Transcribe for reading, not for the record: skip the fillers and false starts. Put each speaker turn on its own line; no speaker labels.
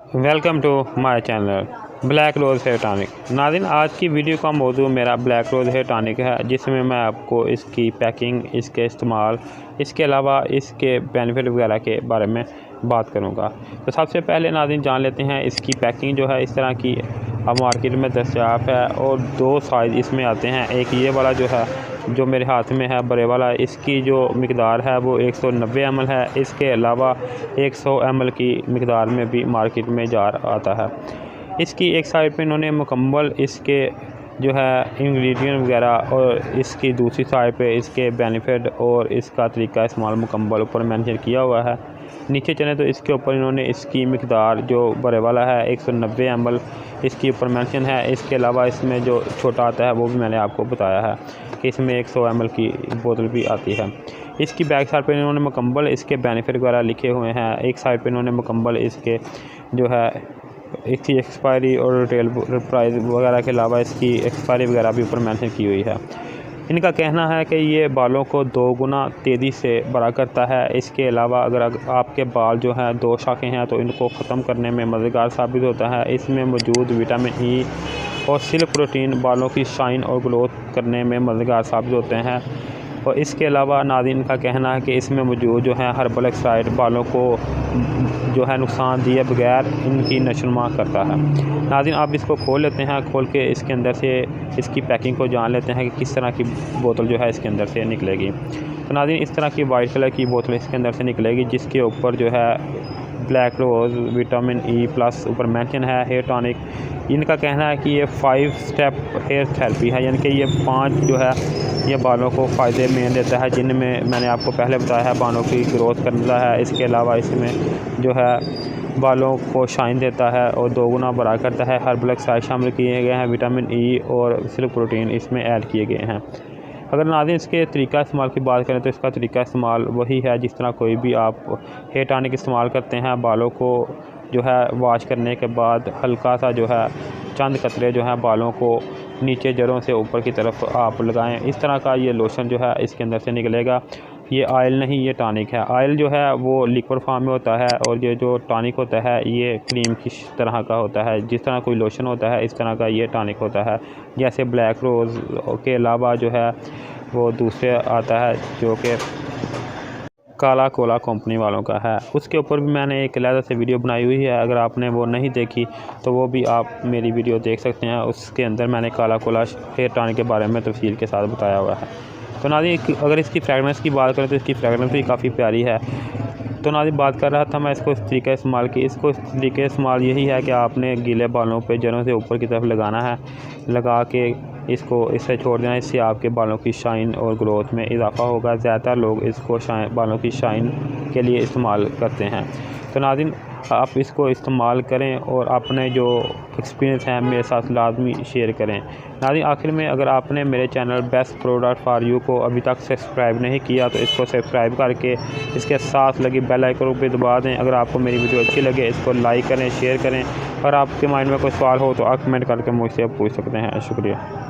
Welcome to my channel black rose hair tonic. नाज़रीन, आज की वीडियो का मौजू मेरा ब्लैक रोज़ हेयर टॉनिक है, जिसमें मैं आपको इसकी पैकिंग, इसके इस्तेमाल, इसके अलावा इसके बेनिफिट वगैरह के बारे में बात करूंगा। तो सबसे पहले नाज़रीन जान लेते हैं इसकी पैकिंग जो है इस तरह की अब मार्केट में दस्तयाब है और दो साइज़ इसमें आते हैं। एक ये वाला जो है जो मेरे हाथ में है बड़े वाला, इसकी जो मकदार है वो 190 ml है। इसके अलावा 100 ml की मकदार में भी मार्केट में जार आता है। इसकी एक साइड पे इन्होंने मुकम्मल इसके जो है इंग्रेडिएंट वगैरह और इसकी दूसरी साइड पे इसके बेनिफिट और इसका तरीका इस्तेमाल मुकम्मल ऊपर मेंशन किया हुआ है। नीचे चले तो इसके ऊपर इन्होंने इसकी मकदार जो बड़े वाला है 190 ml इसके ऊपर मेंशन है। इसके अलावा इसमें जो छोटा आता है वो भी मैंने आपको बताया है कि इसमें 100 ml की बोतल भी आती है। इसकी बैक साइड पे इन्होंने मुकम्मल इसके बेनिफिट वगैरह लिखे हुए हैं। एक साइड पे इन्होंने मुकम्मल इसके जो है इसकी एक्सपायरी और रिटेल प्राइस वगैरह के अलावा इसकी एक्सपायरी वगैरह भी ऊपर मेंशन की हुई है। इनका कहना है कि ये बालों को 2 गुना तेज़ी से बड़ा करता है। इसके अलावा अगर आपके बाल जो हैं 2 शाखें हैं तो इनको ख़त्म करने में मददगार साबित होता है। इसमें मौजूद विटामिन ई और सिल्क प्रोटीन बालों की शाइन और ग्रोथ करने में मददगार साबित होते हैं। और इसके अलावा नाज़रीन का कहना है कि इसमें मौजूद जो है हर्बल एक्साइड बालों को जो है नुकसान दिए बगैर इनकी नशोनुमा करता है। नाज़रीन, आप इसको खोल लेते हैं। खोल के इसके अंदर से इसकी पैकिंग को जान लेते हैं कि किस तरह की बोतल जो है इसके अंदर से निकलेगी। तो नाज़रीन, इस तरह की वाइट कलर की बोतल इसके अंदर से निकलेगी, जिसके ऊपर जो है ब्लैक रोज़ विटामिन ई प्लस ऊपर मेंशन है हेयर टॉनिक। इनका कहना है कि ये 5 स्टेप हेयर थेरेपी है, यानी कि ये 5 जो है ये बालों को फ़ायदे में देता है, जिनमें मैंने आपको पहले बताया है बालों की ग्रोथ करता है। इसके अलावा इसमें जो है बालों को शाइन देता है और 2 गुना बड़ा करता है। हर्बल एक्साइड शामिल किए गए हैं, विटामिन ई और सिल्क प्रोटीन इसमें ऐड किए गए हैं। अगर नाज़रीन इसके तरीका इस्तेमाल की बात करें तो इसका तरीका इस्तेमाल वही है जिस तरह कोई भी आप हेयर टॉनिक इस्तेमाल करते हैं। बालों को जो है वॉश करने के बाद हल्का सा जो है चंद कतरे जो हैं बालों को नीचे जड़ों से ऊपर की तरफ आप लगाएं। इस तरह का ये लोशन जो है इसके अंदर से निकलेगा। ये ऑयल नहीं, ये टॉनिक है। ऑयल जो है वो लिक्विड फॉर्म में होता है और ये जो टॉनिक होता है ये क्रीम की तरह का होता है। जिस तरह कोई लोशन होता है इस तरह का ये टॉनिक होता है। जैसे ब्लैक रोज़ के अलावा जो है वो दूसरे आता है जो कि काला कोला कंपनी वालों का है। उसके ऊपर भी मैंने एक अलग से वीडियो बनाई हुई है, अगर आपने वो नहीं देखी तो वो भी आप मेरी वीडियो देख सकते हैं। उसके अंदर मैंने काला कोला हेयर टॉनिक के बारे में तफसील के साथ बताया हुआ है। तो नाज़रीन, अगर इसकी फ्रेगनेंस की बात करें तो इसकी फ्रेगनेंस भी काफ़ी प्यारी है। तो नाज़रीन, बात कर रहा था मैं इसको इस तरीके इस्तेमाल की। इसको इस तरीके इस्तेमाल यही है कि आपने गीले बालों पे जड़ों से ऊपर की तरफ लगाना है, लगा के इसको इससे छोड़ देना। इससे आपके बालों की शाइन और ग्रोथ में इजाफ़ा होगा। ज़्यादातर लोग इसको बालों की शाइन के लिए इस्तेमाल करते हैं। तो नाज़रीन, आप इसको इस्तेमाल करें और अपने जो एक्सपीरियंस है मेरे साथ लाजमी शेयर करें। नाज़रीन, आखिर में अगर आपने मेरे channel best product for you को अभी तक सब्सक्राइब नहीं किया तो इसको सब्सक्राइब करके इसके साथ लगी बेल आइकन पे दबा दें। अगर आपको मेरी वीडियो अच्छी लगे इसको लाइक करें, शेयर करें और आपके माइंड में कोई सवाल हो तो आप कमेंट करके मुझसे पूछ सकते हैं। शुक्रिया।